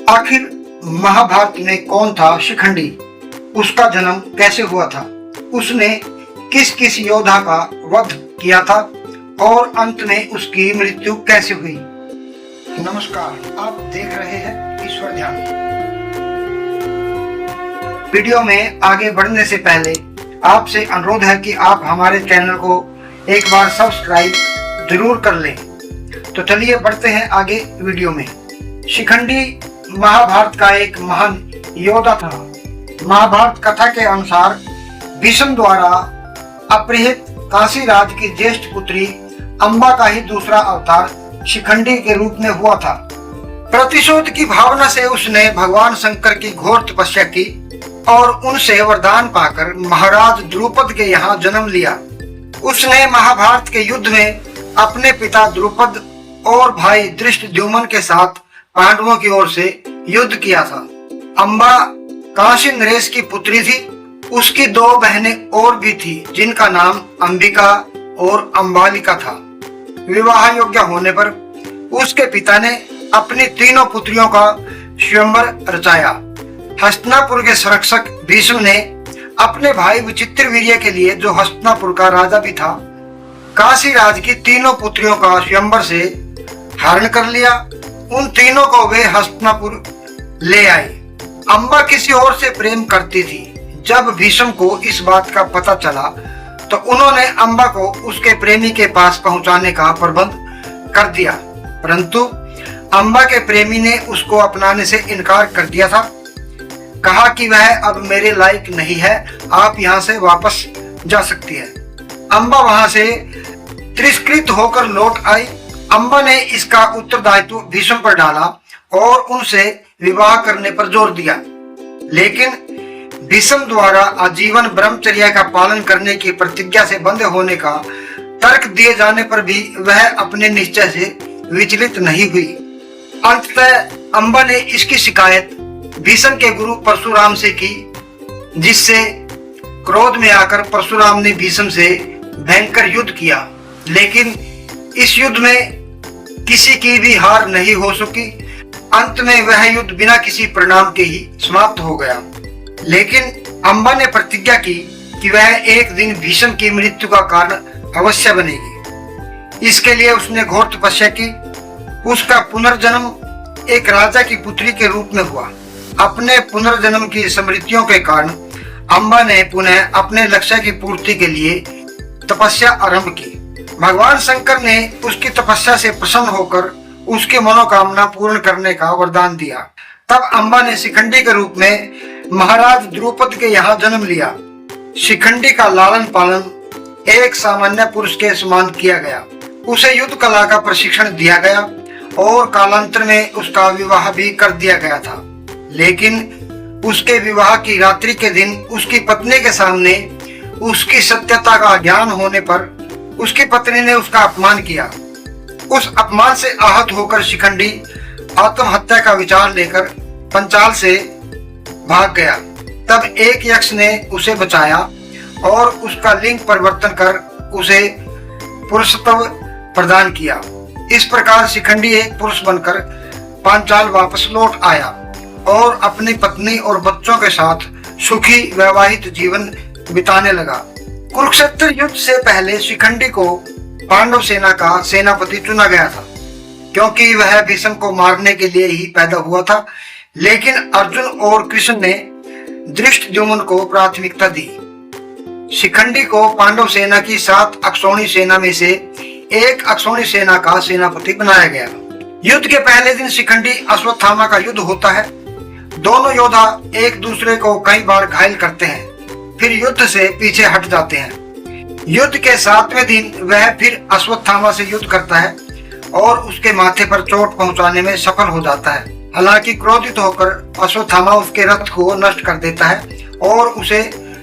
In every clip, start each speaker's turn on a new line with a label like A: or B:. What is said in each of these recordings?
A: आखिर महाभारत में कौन था शिखंडी? उसका जन्म कैसे हुआ था? उसने किस किस योद्धा का वध किया था और अंत में उसकी मृत्यु कैसे हुई? नमस्कार, आप देख रहे हैं ईश्वर ध्यान। वीडियो में आगे बढ़ने से पहले आपसे अनुरोध है कि आप हमारे चैनल को एक बार सब्सक्राइब जरूर कर लें। तो चलिए बढ़ते हैं आगे वीडियो में। शिखंडी महाभारत का एक महान योद्धा था। महाभारत कथा के अनुसार भीष्म द्वारा अपहृत काशी राज की ज्येष्ठ पुत्री अंबा का ही दूसरा अवतार शिखंडी के रूप में हुआ था। प्रतिशोध की भावना से उसने भगवान शंकर की घोर तपस्या की और उनसे वरदान पाकर महाराज द्रुपद के यहाँ जन्म लिया। उसने महाभारत के युद्ध में अपने पिता द्रुपद और भाई धृष्टद्युम्न के साथ पांडवों की ओर से युद्ध किया था। अंबा काशी नरेश की पुत्री थी। उसकी दो बहनें और भी थी जिनका नाम अंबिका और अंबालिका था। विवाह योग्य होने पर उसके पिता ने अपनी तीनों पुत्रियों का स्वयंवर रचाया। हस्तिनापुर के संरक्षक भीष्म ने अपने भाई विचित्रवीर्य के लिए, जो हस्तिनापुर का राजा भी था, काशी राज की तीनों पुत्रियों का स्वयंवर से हरण कर लिया। उन तीनों को वे हस्तिनापुर ले आए। अंबा किसी और से प्रेम करती थी। जब भीष्म को इस बात का पता चला तो उन्होंने अंबा को उसके प्रेमी के पास पहुंचाने का प्रबंध कर दिया, परंतु अंबा के प्रेमी ने उसको अपनाने से इनकार कर दिया था। कहा कि वह अब मेरे लायक नहीं है, आप यहाँ से वापस जा सकती है। अंबा वहां से तिरस्कृत होकर लौट आई। अंबा ने इसका उत्तरदायित्व भीष्म पर डाला और उनसे विवाह करने पर जोर दिया, लेकिन भीष्म द्वारा आजीवन ब्रह्मचर्य का पालन करने की प्रतिज्ञा से बंधे होने का तर्क दिए जाने पर भी वह अपने निश्चय से विचलित नहीं हुई। अंततः अंबा ने इसकी शिकायत भीष्म के गुरु परशुराम से की, जिससे क्रोध में आकर परशुराम ने भीष्म से भयंकर युद्ध किया, लेकिन इस युद्ध में किसी की भी हार नहीं हो सकी। अंत में वह युद्ध बिना किसी परिणाम के ही समाप्त हो गया। लेकिन अंबा ने प्रतिज्ञा की कि वह एक दिन भीष्म की मृत्यु का कारण अवश्य बनेगी। इसके लिए उसने घोर तपस्या की। उसका पुनर्जन्म एक राजा की पुत्री के रूप में हुआ। अपने पुनर्जन्म की स्मृतियों के कारण अंबा ने पुनः अपने लक्ष्य की पूर्ति के लिए तपस्या आरंभ की। भगवान शंकर ने उसकी तपस्या से प्रसन्न होकर उसकी मनोकामना पूर्ण करने का वरदान दिया। तब अंबा ने शिखंडी के रूप में महाराज द्रुपद के यहाँ जन्म लिया। शिखंडी का लालन पालन एक सामान्य पुरुष के समान किया गया। उसे युद्ध कला का प्रशिक्षण दिया गया और कालांतर में उसका विवाह भी कर दिया गया था। लेकिन उसके विवाह की रात्रि के दिन उसकी पत्नी के सामने उसकी सत्यता का ज्ञान होने पर उसकी पत्नी ने उसका अपमान किया। उस अपमान से आहत होकर शिखंडी आत्महत्या का विचार लेकर पंचाल से भाग गया। तब एक यक्ष ने उसे बचाया और उसका लिंग परिवर्तन कर उसे पुरुषत्व प्रदान किया। इस प्रकार शिखंडी एक पुरुष बनकर पांचाल वापस लौट आया और अपनी पत्नी और बच्चों के साथ सुखी वैवाहिक जीवन बिताने लगा। कुरुक्षेत्र युद्ध से पहले शिखंडी को पांडव सेना का सेनापति चुना गया था, क्योंकि वह भीष्म को मारने के लिए ही पैदा हुआ था। लेकिन अर्जुन और कृष्ण ने धृष्टद्युम्न को प्राथमिकता दी। शिखंडी को पांडव सेना की 7 अक्षौणी सेना में से एक अक्षौणी सेना का सेनापति बनाया गया। युद्ध के पहले दिन शिखंडी अश्वत्थामा का युद्ध होता है। दोनों योद्धा एक दूसरे को कई बार घायल करते हैं, फिर युद्ध से पीछे हट जाते हैं। युद्ध के 7वें दिन वह फिर अश्वत्थामा से युद्ध करता है और उसके माथे पर चोट पहुंचाने में सफल हो जाता है। हालांकि क्रोधित होकर अश्वत्थामा उसके रथ को नष्ट कर देता है और उसे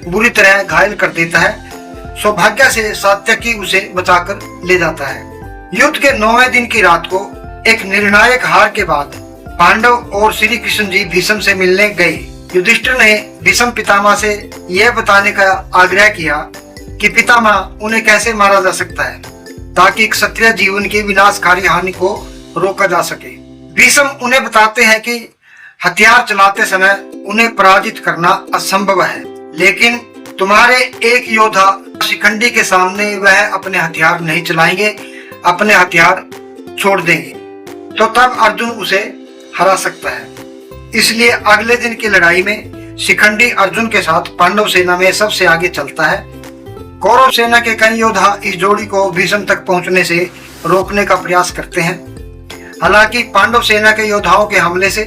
A: बुरी तरह घायल कर देता है। सौभाग्य से सात्यकी उसे बचाकर ले जाता है। युद्ध के 9वें दिन की रात को एक निर्णायक हार के बाद पांडव और श्री कृष्ण जी भीष्म से मिलने गए। युधिष्ठिर ने भीष्म पितामह से यह बताने का आग्रह किया कि पितामह, उन्हें कैसे मारा जा सकता है ताकि क्षत्रिय जीवन की विनाशकारी हानि को रोका जा सके। भीष्म उन्हें बताते हैं कि हथियार चलाते समय उन्हें पराजित करना असंभव है, लेकिन तुम्हारे एक योद्धा शिखंडी के सामने वह अपने हथियार नहीं चलाएंगे, अपने हथियार छोड़ देंगे, तो तब अर्जुन उसे हरा सकता है। इसलिए अगले दिन की लड़ाई में शिखंडी अर्जुन के साथ पांडव सेना में सबसे आगे चलता है। कौरव सेना के कई योद्धा इस जोड़ी को भीष्म तक पहुंचने से रोकने का प्रयास करते हैं। हालांकि पांडव सेना के योद्धाओं के हमले से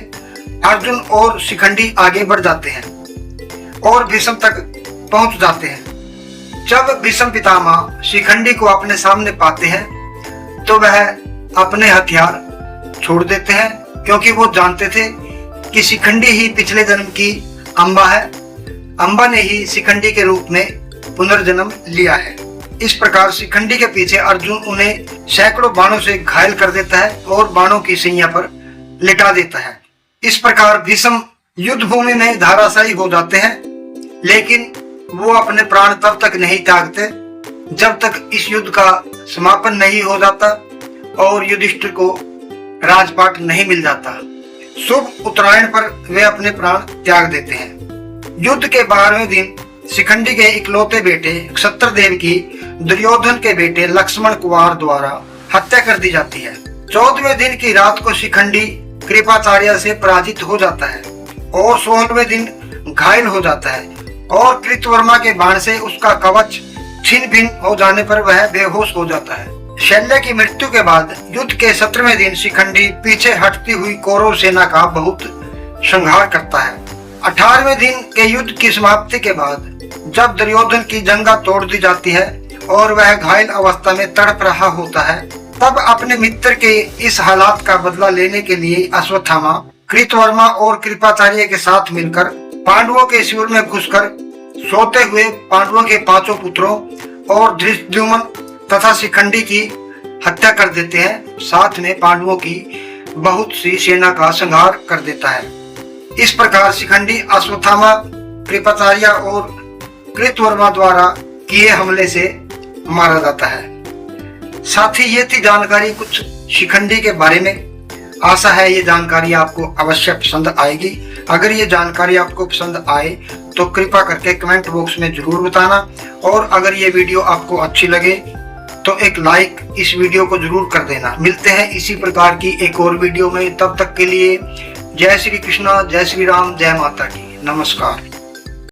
A: अर्जुन और शिखंडी आगे बढ़ जाते हैं और भीष्म तक पहुंच जाते हैं। जब भीष्म पितामह शिखंडी को अपने सामने पाते हैं तो वह अपने हथियार छोड़ देते हैं, क्योंकि वो जानते थे कि शिखंडी ही पिछले जन्म की अंबा है। अंबा ने ही शिखंडी के रूप में पुनर्जन्म लिया है। इस प्रकार शिखंडी के पीछे अर्जुन उन्हें सैकड़ों बाणों से घायल कर देता है और बाणों की सैया पर लिटा देता है। इस प्रकार भीष्म युद्ध भूमि में धराशायी हो जाते हैं, लेकिन वो अपने प्राण तब तक नहीं त्यागते जब तक इस युद्ध का समापन नहीं हो जाता और युधिष्ठिर को राजपाट नहीं मिल जाता। शुभ उत्तरायण पर वे अपने प्राण त्याग देते हैं। युद्ध के 12वें दिन शिखंडी के इकलौते बेटे क्षत्रदेव की दुर्योधन के बेटे लक्ष्मण कुमार द्वारा हत्या कर दी जाती है। 14वें दिन की रात को शिखंडी कृपाचार्य से पराजित हो जाता है और 16वें दिन घायल हो जाता है और कृतवर्मा के बाण से उसका कवच छिन्न भिन्न हो जाने पर वह बेहोश हो जाता है। शल्य की मृत्यु के बाद युद्ध के 17वें दिन शिखंडी पीछे हटती हुई कौरव सेना का बहुत संहार करता है। 18वें दिन के युद्ध की समाप्ति के बाद जब दुर्योधन की जंगा तोड़ दी जाती है और वह घायल अवस्था में तड़प रहा होता है, तब अपने मित्र के इस हालात का बदला लेने के लिए अश्वत्थामा, कृतवर्मा और कृपाचार्य के साथ मिलकर पांडवों के शिविर में घुसकर सोते हुए पांडवों के 5 पुत्रों और धृष्टद्युम्न तथा शिखंडी की हत्या कर देते हैं। साथ में पांडवों की बहुत सी सेना का संहार कर देता है। इस प्रकार शिखंडी अश्वत्थामा, कृपाचार्य और कृतवर्मा द्वारा किए हमले से मारा जाता है। साथ ही ये थी जानकारी कुछ शिखंडी के बारे में। आशा है ये जानकारी आपको अवश्य पसंद आएगी। अगर ये जानकारी आपको पसंद आए तो कृपया करके कमेंट बॉक्स में जरूर बताना, और अगर ये वीडियो आपको अच्छी लगे तो एक लाइक इस वीडियो को जरूर कर देना। मिलते हैं इसी प्रकार की एक और वीडियो में, तब तक के लिए जय श्री कृष्णा, जय श्री राम, जय माता की। नमस्कार।